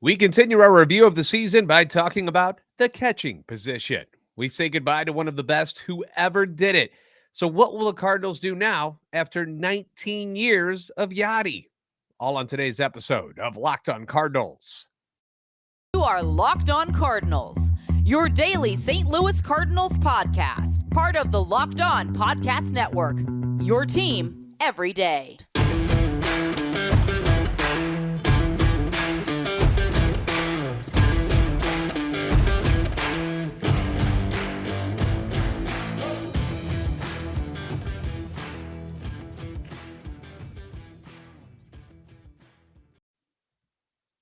We continue our review of the season by talking about the catching position. We say goodbye to one of the best who ever did it. So, what will the Cardinals do now after 19 years of Yadi? All on today's episode of Locked On Cardinals. You are Locked On Cardinals, your daily St. Louis Cardinals podcast, part of the Locked On Podcast Network, your team every day.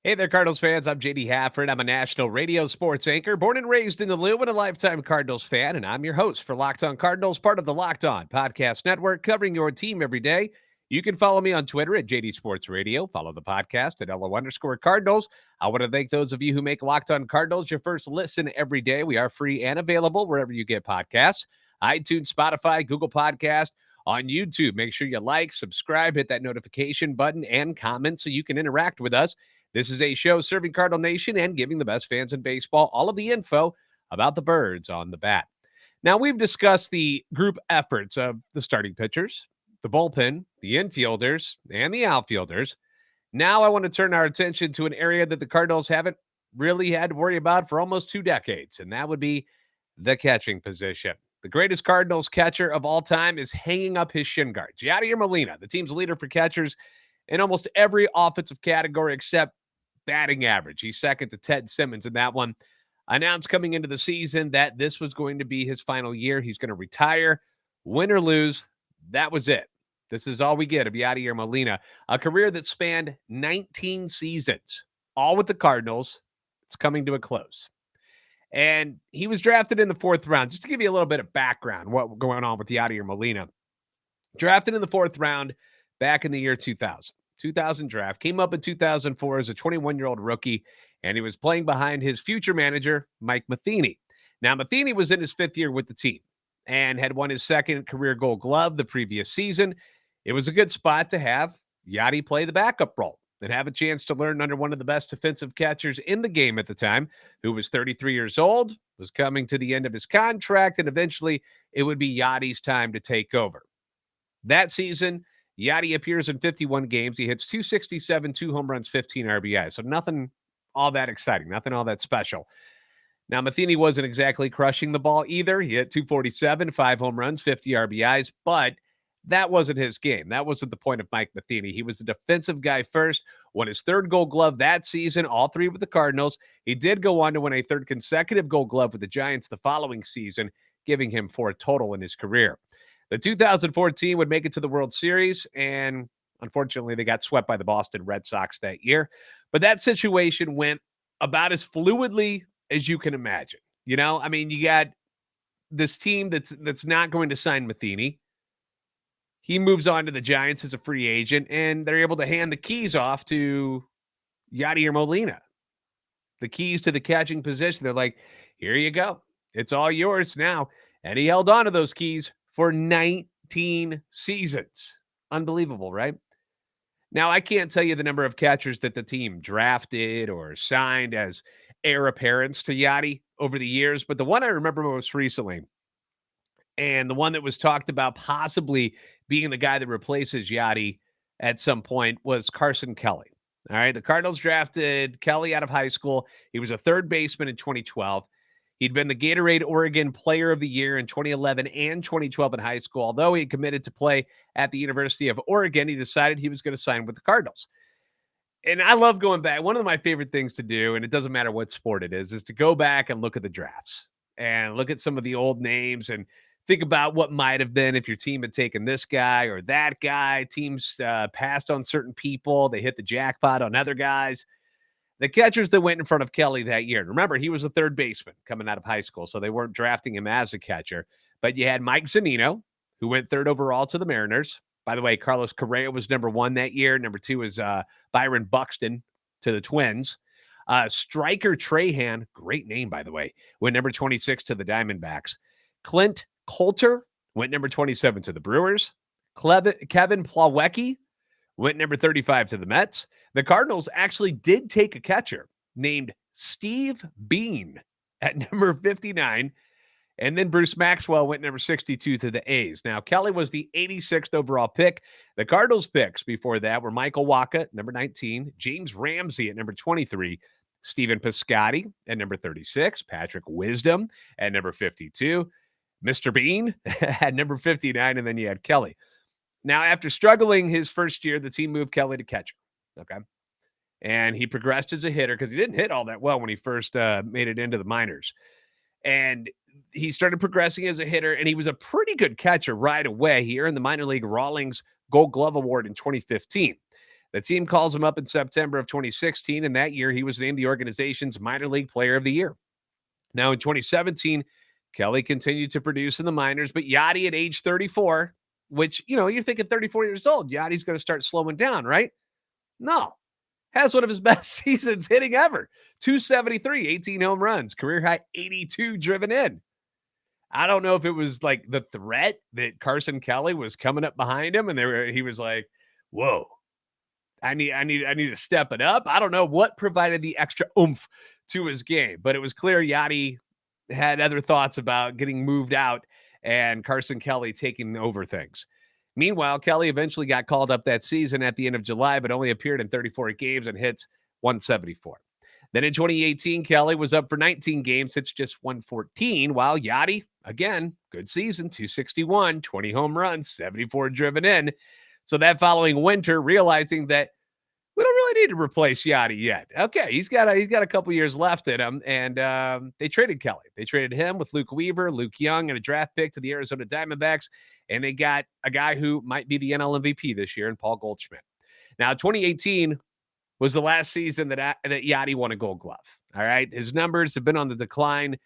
Hey there, Cardinals fans. I'm JD Hafford. I'm a national radio sports anchor, born and raised in the Lou and a lifetime Cardinals fan, and I'm your host for Locked On Cardinals, part of the Locked On Podcast Network, covering your team every day. You can follow me on Twitter at JD Sports Radio. Follow the podcast at LO_Cardinals. I want to thank those of you who make Locked On Cardinals your first listen every day. We are free and available wherever you get podcasts, iTunes, Spotify, Google Podcast, on YouTube. Make sure you like, subscribe, hit that notification button, and comment so you can interact with us. This is a show serving Cardinal Nation and giving the best fans in baseball all of the info about the birds on the bat. Now, we've discussed the group efforts of the starting pitchers, the bullpen, the infielders, and the outfielders. Now I want to turn our attention to an area that the Cardinals haven't really had to worry about for almost 2 decades, and that would be the catching position. The greatest Cardinals catcher of all time is hanging up his shin guards. Yadier Molina, the team's leader for catchers in almost every offensive category except batting average. He's second to Ted Simmons in that one. Announced coming into the season that this was going to be his final year. He's going to retire. Win or lose, that was it. This is all we get of Yadier Molina, a career that spanned 19 seasons, all with the Cardinals. It's coming to a close. And he was drafted in the 4th round. Just to give you a little bit of background, what was going on with Yadier Molina. Drafted in the 4th round back in the year 2000 draft, came up in 2004 as a 21-year-old rookie, and he was playing behind his future manager, Mike Matheny. Now, Matheny was in his 5th year with the team and had won his 2nd career Gold Glove the previous season. It was a good spot to have Yadi play the backup role and have a chance to learn under one of the best defensive catchers in the game at the time, who was 33 years old, was coming to the end of his contract, and eventually it would be Yadi's time to take over. That season, Yadi appears in 51 games. He hits .267, 2 home runs, 15 RBIs. So nothing all that exciting, nothing all that special. Now, Matheny wasn't exactly crushing the ball either. He hit .247, 5 home runs, 50 RBIs, but that wasn't his game. That wasn't the point of Mike Matheny. He was the defensive guy first, won his 3rd Gold Glove that season, all 3 with the Cardinals. He did go on to win a 3rd consecutive Gold Glove with the Giants the following season, giving him 4 total in his career. The 2014 would make it to the World Series, and unfortunately, they got swept by the Boston Red Sox that year. But that situation went about as fluidly as you can imagine. You know, I mean, you got this team that's not going to sign Matheny. He moves on to the Giants as a free agent, and they're able to hand the keys off to Yadier Molina. The keys to the catching position. They're like, here you go. It's all yours now. And he held on to those keys for 19 seasons. Unbelievable, right? Now, I can't tell you the number of catchers that the team drafted or signed as heir apparents to Yadi over the years, but the one I remember most recently, and the one that was talked about possibly being the guy that replaces Yadi at some point, was Carson Kelly. All right, the Cardinals drafted Kelly out of high school. He was a 3rd baseman in 2012. He'd been the Gatorade Oregon Player of the Year in 2011 and 2012 in high school. Although he had committed to play at the University of Oregon, he decided he was going to sign with the Cardinals. And I love going back. One of my favorite things to do, and it doesn't matter what sport it is to go back and look at the drafts and look at some of the old names and think about what might have been if your team had taken this guy or that guy. Teams passed on certain people. They hit the jackpot on other guys. The catchers that went in front of Kelly that year. Remember, he was a 3rd baseman coming out of high school, so they weren't drafting him as a catcher. But you had Mike Zunino, who went 3rd overall to the Mariners. By the way, Carlos Correa was number 1 that year. Number 2 was Byron Buxton to the Twins. Striker Trahan, great name, by the way, went number 26 to the Diamondbacks. Clint Coulter went number 27 to the Brewers. Kevin Plawecki went number 35 to the Mets. The Cardinals actually did take a catcher named Steve Bean at number 59. And then Bruce Maxwell went number 62 to the A's. Now, Kelly was the 86th overall pick. The Cardinals picks before that were Michael Wacha at number 19, James Ramsey at number 23, Stephen Piscotty at number 36, Patrick Wisdom at number 52, Mr. Bean at number 59, and then you had Kelly. Now, after struggling his first year, the team moved Kelly to catcher. Okay. And he progressed as a hitter because he didn't hit all that well when he first made it into the minors. And he started progressing as a hitter, and he was a pretty good catcher right away. He earned the minor league Rawlings Gold Glove Award in 2015. The team calls him up in September of 2016, and that year he was named the organization's minor league player of the year. Now in 2017, Kelly continued to produce in the minors, but Yadi at age 34, which, you're thinking 34 years old, Yadi's going to start slowing down, right? No. Has one of his best seasons hitting ever. 273, 18 home runs, career high 82 driven in. I don't know if it was like the threat that Carson Kelly was coming up behind him, and he was like, "Whoa, I need to step it up." I don't know what provided the extra oomph to his game, but it was clear Yadi had other thoughts about getting moved out and Carson Kelly taking over things. Meanwhile, Kelly eventually got called up that season at the end of July, but only appeared in 34 games and hits 174. Then in 2018, Kelly was up for 19 games, hits just 114, while Yadi, again, good season, 261, 20 home runs, 74 driven in. So that following winter, realizing that we don't really need to replace Yadi yet. Okay, he's got a couple years left in him, and they traded Kelly. They traded him with Luke Weaver, Luke Young, and a draft pick to the Arizona Diamondbacks, and they got a guy who might be the NL MVP this year, in Paul Goldschmidt. Now, 2018 was the last season that Yadi won a Gold Glove. All right, his numbers have been on the decline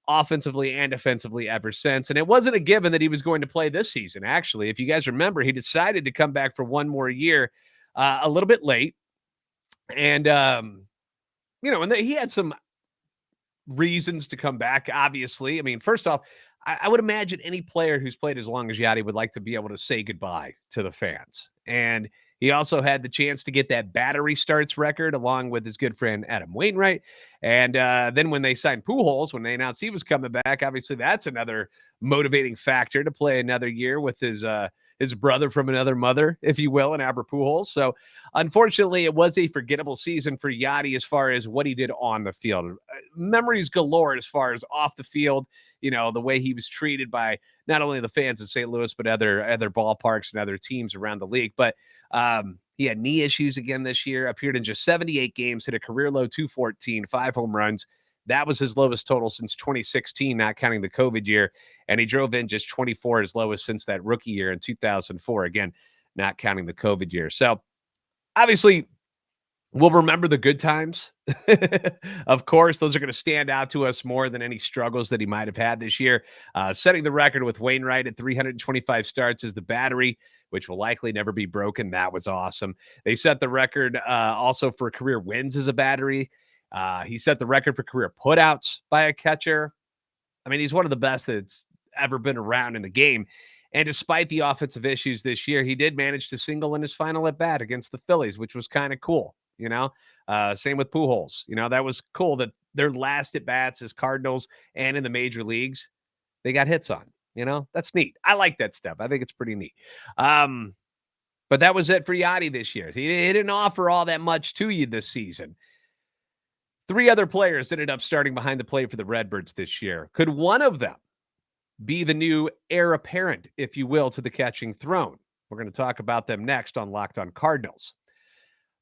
offensively and defensively ever since, and it wasn't a given that he was going to play this season. Actually, if you guys remember, he decided to come back for one more year a little bit late, and he had some reasons to come back, obviously. I mean, first off, I would imagine any player who's played as long as Yadi would like to be able to say goodbye to the fans. And he also had the chance to get that battery starts record along with his good friend Adam Wainwright. And then when they signed Pujols, when they announced he was coming back, obviously that's another motivating factor to play another year with his brother from another mother, if you will, in Albert Pujols. So unfortunately, it was a forgettable season for Yadi as far as what he did on the field. Memories galore as far as off the field, the way he was treated by not only the fans in St. Louis, but other ballparks and other teams around the league. But he had knee issues again this year, appeared in just 78 games, hit a career low 214, 5 home runs. That was his lowest total since 2016, not counting the COVID year. And he drove in just 24, his lowest since that rookie year in 2004. Again, not counting the COVID year. So obviously, we'll remember the good times. Of course, those are going to stand out to us more than any struggles that he might have had this year. Setting the record with Wainwright at 325 starts is the battery, which will likely never be broken. That was awesome. They set the record also for career wins as a battery. He set the record for career putouts by a catcher. I mean, he's one of the best that's ever been around in the game. And despite the offensive issues this year, he did manage to single in his final at bat against the Phillies, which was kind of cool. Same with Pujols. That was cool that their last at bats as Cardinals and in the major leagues, they got hits on. That's neat. I like that stuff. I think it's pretty neat. But that was it for Yadi this year. He didn't offer all that much to you this season. 3 other players ended up starting behind the plate for the Redbirds this year. Could one of them be the new heir apparent, if you will, to the catching throne? We're going to talk about them next on Locked On Cardinals.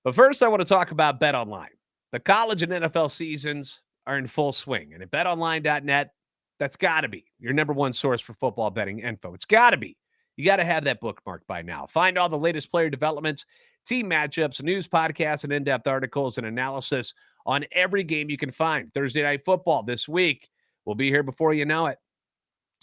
But first, I want to talk about BetOnline. The college and NFL seasons are in full swing, and at betonline.net, that's got to be your number one source for football betting info. It's got to be. You got to have that bookmarked by now. Find all the latest player developments, team matchups, news, podcasts, and in-depth articles and analysis on every game you can find. Thursday Night Football this week. We'll be here before you know it.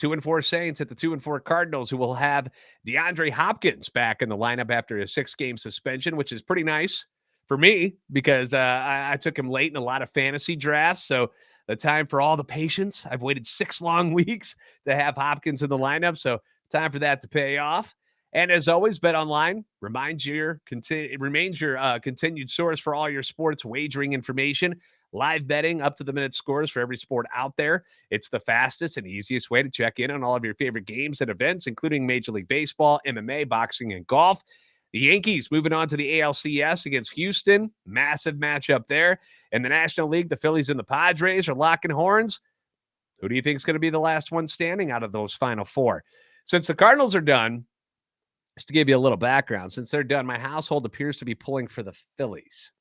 2-4 Saints at the 2-4 Cardinals, who will have DeAndre Hopkins back in the lineup after a 6-game suspension, which is pretty nice for me because I took him late in a lot of fantasy drafts. So the time for all the patience. I've waited 6 long weeks to have Hopkins in the lineup. So time for that to pay off. And as always, BetOnline remains your continued source for all your sports wagering information, live betting, up-to-the-minute scores for every sport out there. It's the fastest and easiest way to check in on all of your favorite games and events, including Major League Baseball, MMA, boxing, and golf. The Yankees moving on to the ALCS against Houston. Massive matchup there. In the National League, the Phillies and the Padres are locking horns. Who do you think is going to be the last one standing out of those final four? Since the Cardinals are done, just to give you a little background, since they're done, my household appears to be pulling for the Phillies.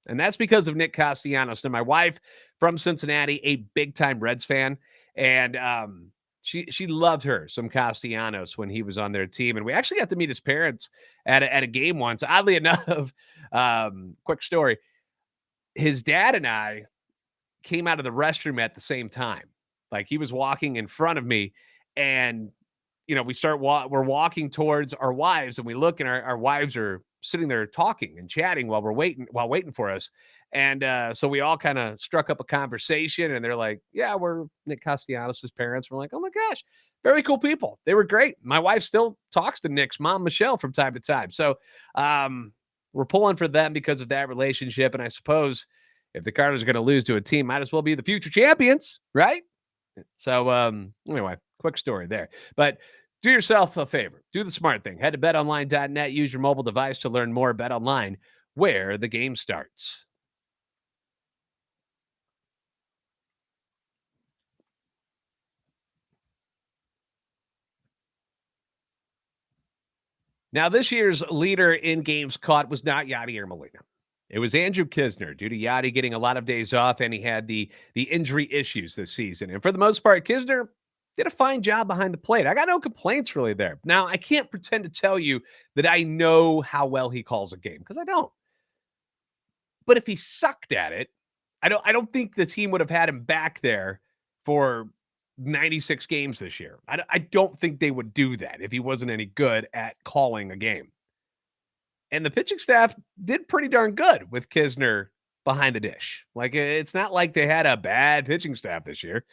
And that's because of Nick Castellanos. Now, my wife from Cincinnati, a big-time Reds fan, and she loved some Castellanos when he was on their team. And we actually got to meet his parents at a game once. Oddly enough, quick story, his dad and I came out of the restroom at the same time. Like, he was walking in front of me, and we're walking towards our wives, and we look, and our wives are sitting there talking and chatting while waiting for us. And so we all kind of struck up a conversation, and they're like, yeah, we're Nick Castellanos' parents. We're like, oh my gosh, very cool people. They were great. My wife still talks to Nick's mom, Michelle, from time to time. So we're pulling for them because of that relationship. And I suppose if the Cardinals are going to lose to a team, might as well be the future champions, right? So anyway, quick story there. But do yourself a favor. Do the smart thing. Head to betonline.net. Use your mobile device to learn more. BetOnline, where the game starts. Now, this year's leader in games caught was not Yadier Molina. It was Andrew Knizner, due to Yadi getting a lot of days off, and he had the injury issues this season. And for the most part, Knizner did a fine job behind the plate. I got no complaints really there. Now, I can't pretend to tell you that I know how well he calls a game, because I don't. But if he sucked at it, I don't think the team would have had him back there for 96 games this year. I don't think they would do that if he wasn't any good at calling a game. And the pitching staff did pretty darn good with Knizner behind the dish. Like, it's not like they had a bad pitching staff this year.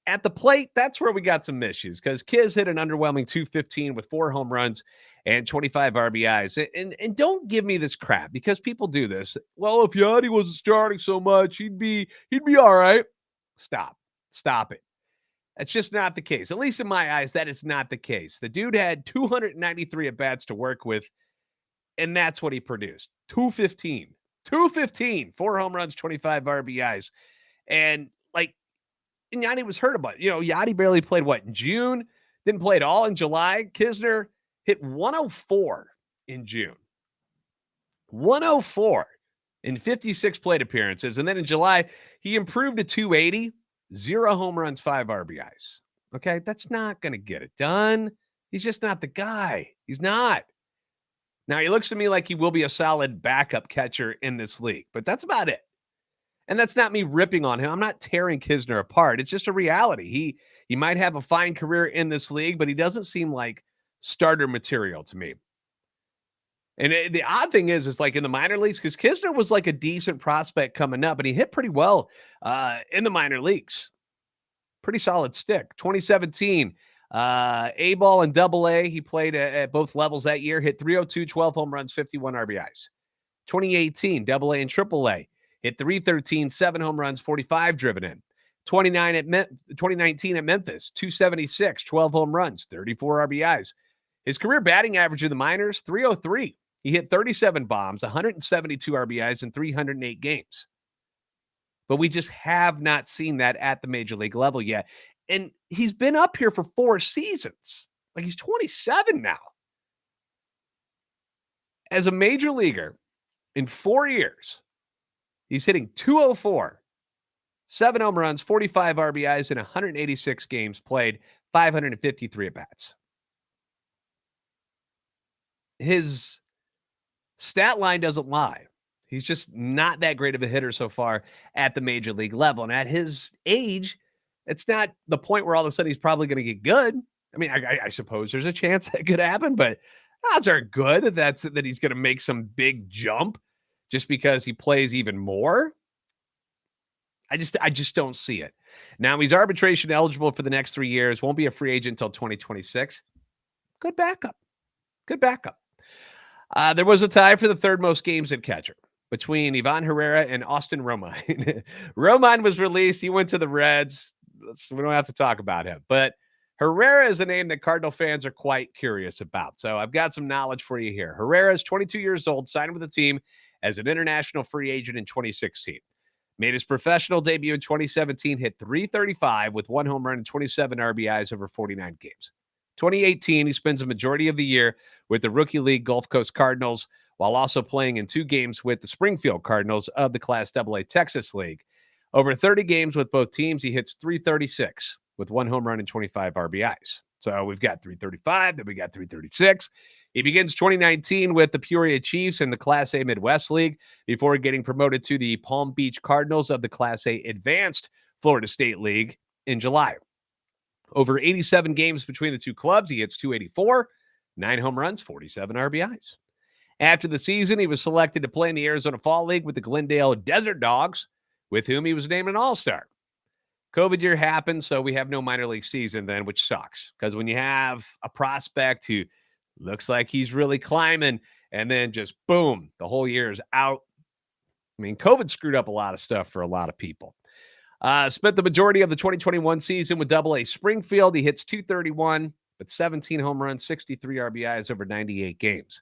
At the plate, that's where we got some issues, because Kiz hit an underwhelming 215 with 4 home runs and 25 RBIs. And don't give me this crap, because people do this. Well, if Yadi wasn't starting so much, he'd be all right. Stop it. That's just not the case. At least in my eyes, that is not the case. The dude had 293 at-bats to work with, and that's what he produced. 215, 4 home runs, 25 RBIs. And Yadi was hurt about it. Yadi barely played in June, didn't play at all in July. Knizner hit 104 in June. 104 in 56 plate appearances. And then in July, he improved to 280, 0 home runs, 5 RBIs. Okay, that's not going to get it done. He's just not the guy. He's not. Now, he looks to me like he will be a solid backup catcher in this league, but that's about it. And that's not me ripping on him. I'm not tearing Knizner apart. It's just a reality. He might have a fine career in this league, but he doesn't seem like starter material to me. And the odd thing is like in the minor leagues, because Knizner was like a decent prospect coming up, and he hit pretty well in the minor leagues. Pretty solid stick. 2017, A-ball and AA. He played at both levels that year. Hit 302, 12 home runs, 51 RBIs. 2018, AA and AAA. Hit 313, 7 home runs, 45 driven in. 2019 at Memphis, 276, 12 home runs, 34 RBIs. His career batting average in the minors, 303. He hit 37 bombs, 172 RBIs in 308 games. But we just have not seen that at the major league level yet. And he's been up here for 4 seasons. Like, he's 27 now. As a major leaguer, in 4 years, he's hitting 204, 7 home runs, 45 RBIs in 186 games played, 553 at-bats. His stat line doesn't lie. He's just not that great of a hitter so far at the major league level. And at his age, it's not the point where all of a sudden he's probably going to get good. I mean, I suppose there's a chance that could happen, but odds are good that he's going to make some big jump just because he plays even more. I just don't see it. Now, he's arbitration eligible for the next 3 years. Won't be a free agent until 2026. Good backup. Good backup. There was a tie for the third most games at catcher between Ivan Herrera and Austin Romine. Romine was released. He went to the Reds. We don't have to talk about him. But Herrera is a name that Cardinal fans are quite curious about. So I've got some knowledge for you here. Herrera is 22 years old, signed with the team as an international free agent in 2016. Made his professional debut in 2017, hit .335 with 1 home run and 27 RBIs over 49 games. 2018, he spends a majority of the year with the Rookie League Gulf Coast Cardinals, while also playing in 2 games with the Springfield Cardinals of the Class AA Texas League. Over 30 games with both teams, he hits .336 with 1 home run and 25 RBIs. So we've got .335, then we got .336. He begins 2019 with the Peoria Chiefs in the Class A Midwest League before getting promoted to the Palm Beach Cardinals of the Class A Advanced Florida State League in July. Over 87 games between the two clubs, he hits .284, 9 home runs, 47 RBIs. After the season, he was selected to play in the Arizona Fall League with the Glendale Desert Dogs, with whom he was named an All-Star. COVID year happened, so we have no minor league season then, which sucks. Because when you have a prospect who looks like he's really climbing, and then just boom, the whole year is out. I mean, COVID screwed up a lot of stuff for a lot of people. Spent the majority of the 2021 season with AA Springfield. He hits .231, but 17 home runs, 63 RBIs over 98 games.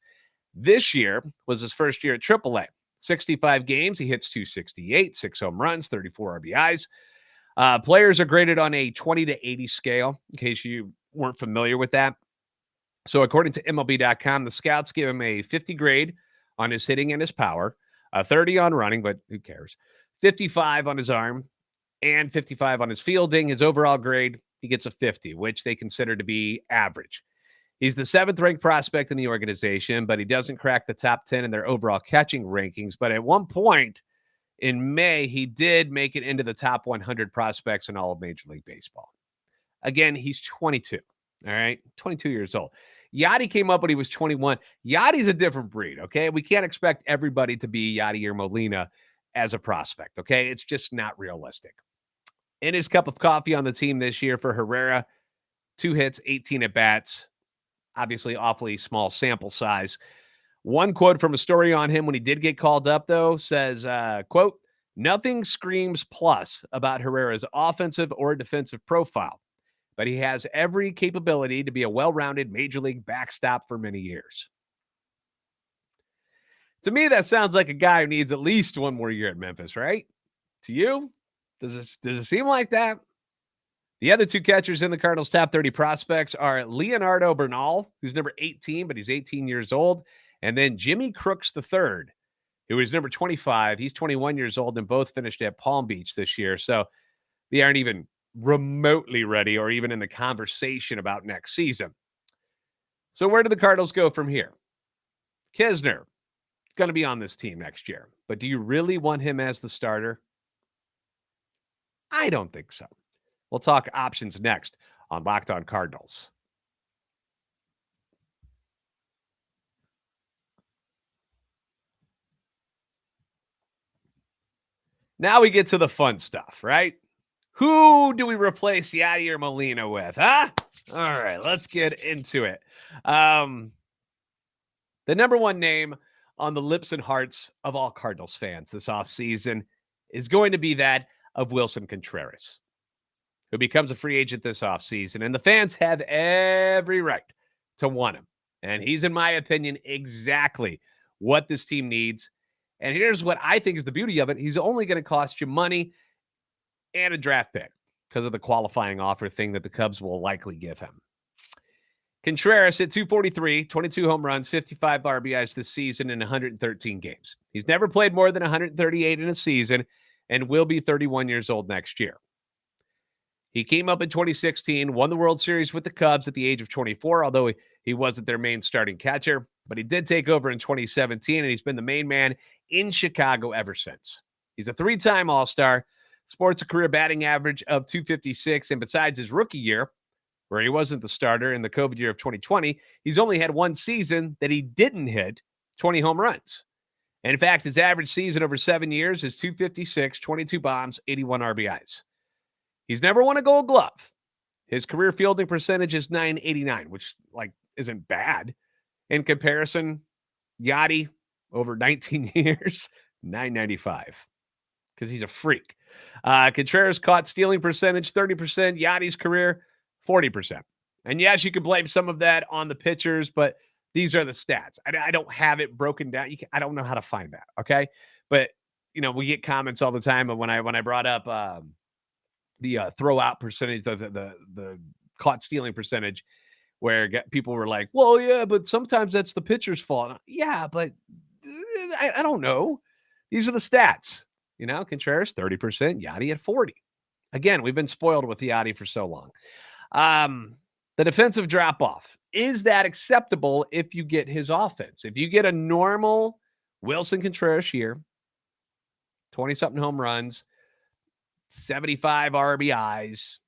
This year was his first year at AAA. 65 games, he hits .268, 6 home runs, 34 RBIs. Players are graded on a 20 to 80 scale, in case you weren't familiar with that. So according to MLB.com, the scouts give him a 50 grade on his hitting and his power, a 30 on running, but who cares, 55 on his arm, and 55 on his fielding. His overall grade, he gets a 50, which they consider to be average. He's the 7th-ranked prospect in the organization, but he doesn't crack the top 10 in their overall catching rankings. But at one point in May, he did make it into the top 100 prospects in all of Major League Baseball. Again, he's 22, all right? 22 years old. Yadi came up when he was 21. Yadi's a different breed, okay? We can't expect everybody to be Yadier Molina as a prospect, okay? It's just not realistic. In his cup of coffee on the team this year for Herrera, 2 hits, 18 at-bats. Obviously, awfully small sample size. One quote from a story on him when he did get called up, though, says, quote, "Nothing screams plus about Herrera's offensive or defensive profile, but he has every capability to be a well-rounded major league backstop for many years." To me, that sounds like a guy who needs at least 1 more year at Memphis, right? To you? Does it seem like that? The other 2 catchers in the Cardinals' top 30 prospects are Leonardo Bernal, who's number 18, but he's 18 years old, and then Jimmy Crooks III, who is number 25. He's 21 years old, and both finished at Palm Beach this year. So they aren't even remotely ready or even in the conversation about next season. So where do the Cardinals go from here? Knizner is going to be on this team next year, but do you really want him as the starter? I don't think so. We'll talk options next on Locked On Cardinals. Now we get to the fun stuff, right? Who do we replace Yadier Molina with, huh? All right, let's get into it. The number 1 name on the lips and hearts of all Cardinals fans this offseason is going to be that of Willson Contreras, who becomes a free agent this offseason. And the fans have every right to want him. And he's, in my opinion, exactly what this team needs. And here's what I think is the beauty of it. He's only going to cost you money and a draft pick because of the qualifying offer thing that the Cubs will likely give him. Contreras hit .243, 22 home runs, 55 RBIs this season in 113 games. He's never played more than 138 in a season and will be 31 years old next year. He came up in 2016, won the World Series with the Cubs at the age of 24, although he wasn't their main starting catcher. But he did take over in 2017, and he's been the main man in Chicago ever since. He's a 3-time All-Star, sports a career batting average of .256, and besides his rookie year, where he wasn't the starter in the COVID year of 2020, he's only had 1 season that he didn't hit 20 home runs. And in fact, his average season over 7 years is .256, 22 bombs, 81 RBIs. He's never won a Gold Glove. His career fielding percentage is .989, which isn't bad. In comparison, Yadi over 19 years, 995, because he's a freak. Contreras caught stealing percentage, 30%. Yadi's career, 40%. And yes, you could blame some of that on the pitchers, but these are the stats. I don't have it broken down. I don't know how to find that. Okay. But, we get comments all the time. And when I brought up the throw out percentage, the caught stealing percentage, where people were like, well, yeah, but sometimes that's the pitcher's fault. Yeah, but I don't know. These are the stats. Contreras, 30%, Yadi at 40. Again, we've been spoiled with Yadi for so long. The defensive drop-off. Is that acceptable if you get his offense? If you get a normal Willson Contreras year, 20-something home runs, 75 RBIs,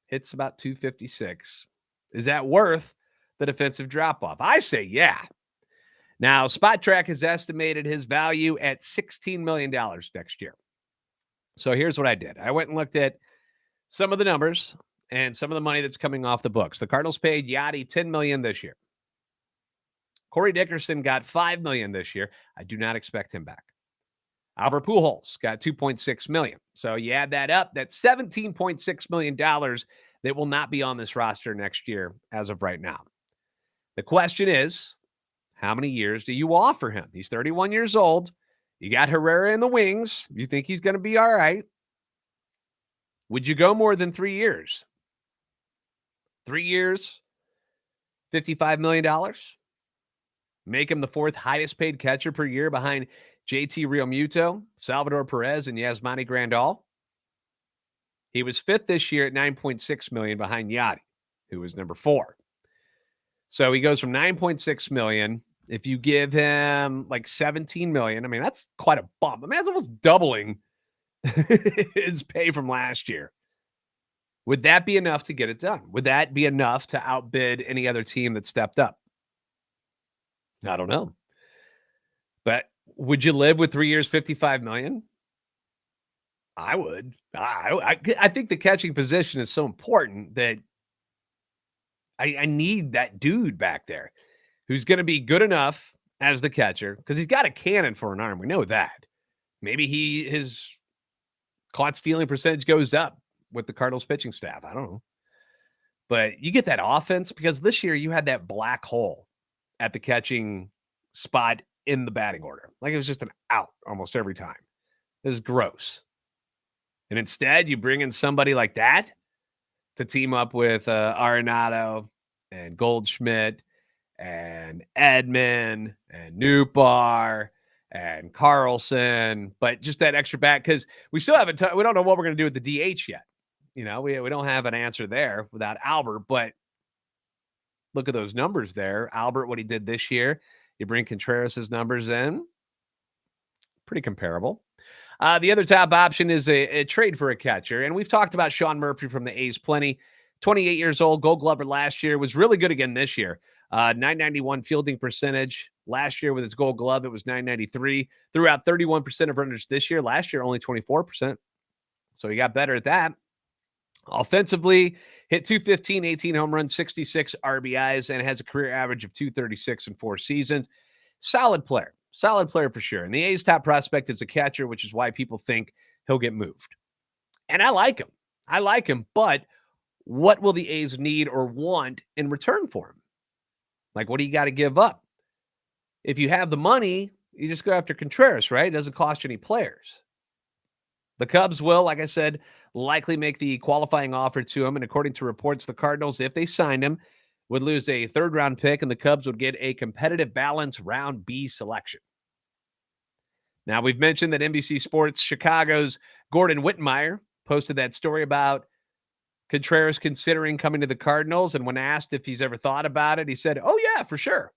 hits about 256. Is that worth the defensive drop-off? I say yeah. Now, Spot Track has estimated his value at $16 million next year. So here's what I did. I went and looked at some of the numbers and some of the money that's coming off the books. The Cardinals paid Yadi $10 million this year. Corey Dickerson got $5 million this year. I do not expect him back. Albert Pujols got $2.6 million. So you add that up, that's $17.6 million that will not be on this roster next year as of right now. The question is, how many years do you offer him? He's 31 years old. You got Herrera in the wings. You think he's going to be all right. Would you go more than 3 years? 3 years, $55 million? Make him the fourth highest paid catcher per year behind JT Realmuto, Salvador Perez, and Yasmani Grandal. He was fifth this year at $9.6 million behind Yadi, who was number 4. So he goes from $9.6 million. If you give him like $17 million, I mean, that's quite a bump. I mean, that's almost doubling his pay from last year. Would that be enough to get it done? Would that be enough to outbid any other team that stepped up? I don't know. But would you live with 3 years, $55 million? I would. I think the catching position is so important that I need that dude back there who's going to be good enough as the catcher, because he's got a cannon for an arm. We know that. Maybe his caught stealing percentage goes up with the Cardinals pitching staff. I don't know. But you get that offense, because this year you had that black hole at the catching spot in the batting order. Like it was just an out almost every time. It was gross. And instead, you bring in somebody like that to team up with Arenado and Goldschmidt and Edman and Nootbaar and Carlson, but just that extra bat, because we still haven't. We don't know what we're going to do with the DH yet. We don't have an answer there without Albert. But look at those numbers there. Albert, what he did this year. You bring Contreras' numbers in, pretty comparable. The other top option is a trade for a catcher. And we've talked about Sean Murphy from the A's plenty. 28 years old, Gold Glover last year, was really good again this year. 991 fielding percentage. Last year with his Gold Glove, it was 993. Threw out 31% of runners this year. Last year, only 24%. So he got better at that. Offensively, hit 215, 18 home runs, 66 RBIs, and has a career average of 236 in 4 seasons. Solid player for sure. And the A's top prospect is a catcher, which is why people think he'll get moved. And I like him. But what will the A's need or want in return for him? Like, what do you got to give up? If you have the money, you just go after Contreras, right? It doesn't cost you any players. The Cubs will, like I said, likely make the qualifying offer to him. And according to reports, the Cardinals, if they signed him, would lose a third-round pick, and the Cubs would get a competitive balance round B selection. Now, we've mentioned that NBC Sports Chicago's Gordon Wittenmeyer posted that story about Contreras considering coming to the Cardinals, and when asked if he's ever thought about it, he said, "Oh, yeah, for sure."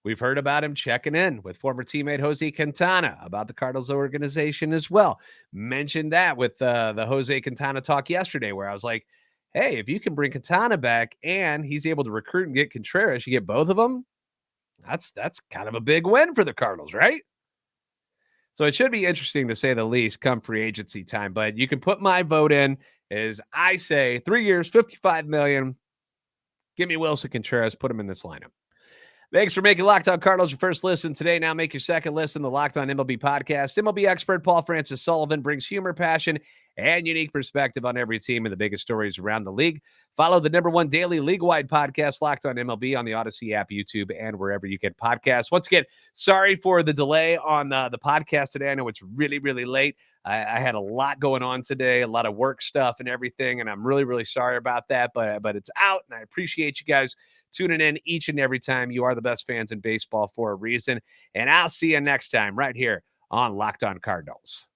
We've heard about him checking in with former teammate Jose Quintana about the Cardinals organization as well. Mentioned that with the Jose Quintana talk yesterday, where I was like, hey, if you can bring Quintana back and he's able to recruit and get Contreras, you get both of them, that's kind of a big win for the Cardinals, right? So it should be interesting, to say the least, come free agency time. But you can put my vote in as I say 3 years, $55 million. Give me Willson Contreras, put him in this lineup. Thanks for making Locked On Cardinals your first listen today. Now make your second listen, the Locked On MLB podcast. MLB expert Paul Francis Sullivan brings humor, passion, and unique perspective on every team and the biggest stories around the league. Follow the #1 daily league-wide podcast, Locked On MLB, on the Odyssey app, YouTube, and wherever you get podcasts. Once again, sorry for the delay on the podcast today. I know it's really, really late. I had a lot going on today, a lot of work stuff and everything, and I'm really, really sorry about that, but it's out, and I appreciate you guys tuning in each and every time. You are the best fans in baseball for a reason, and I'll see you next time right here on Locked On Cardinals.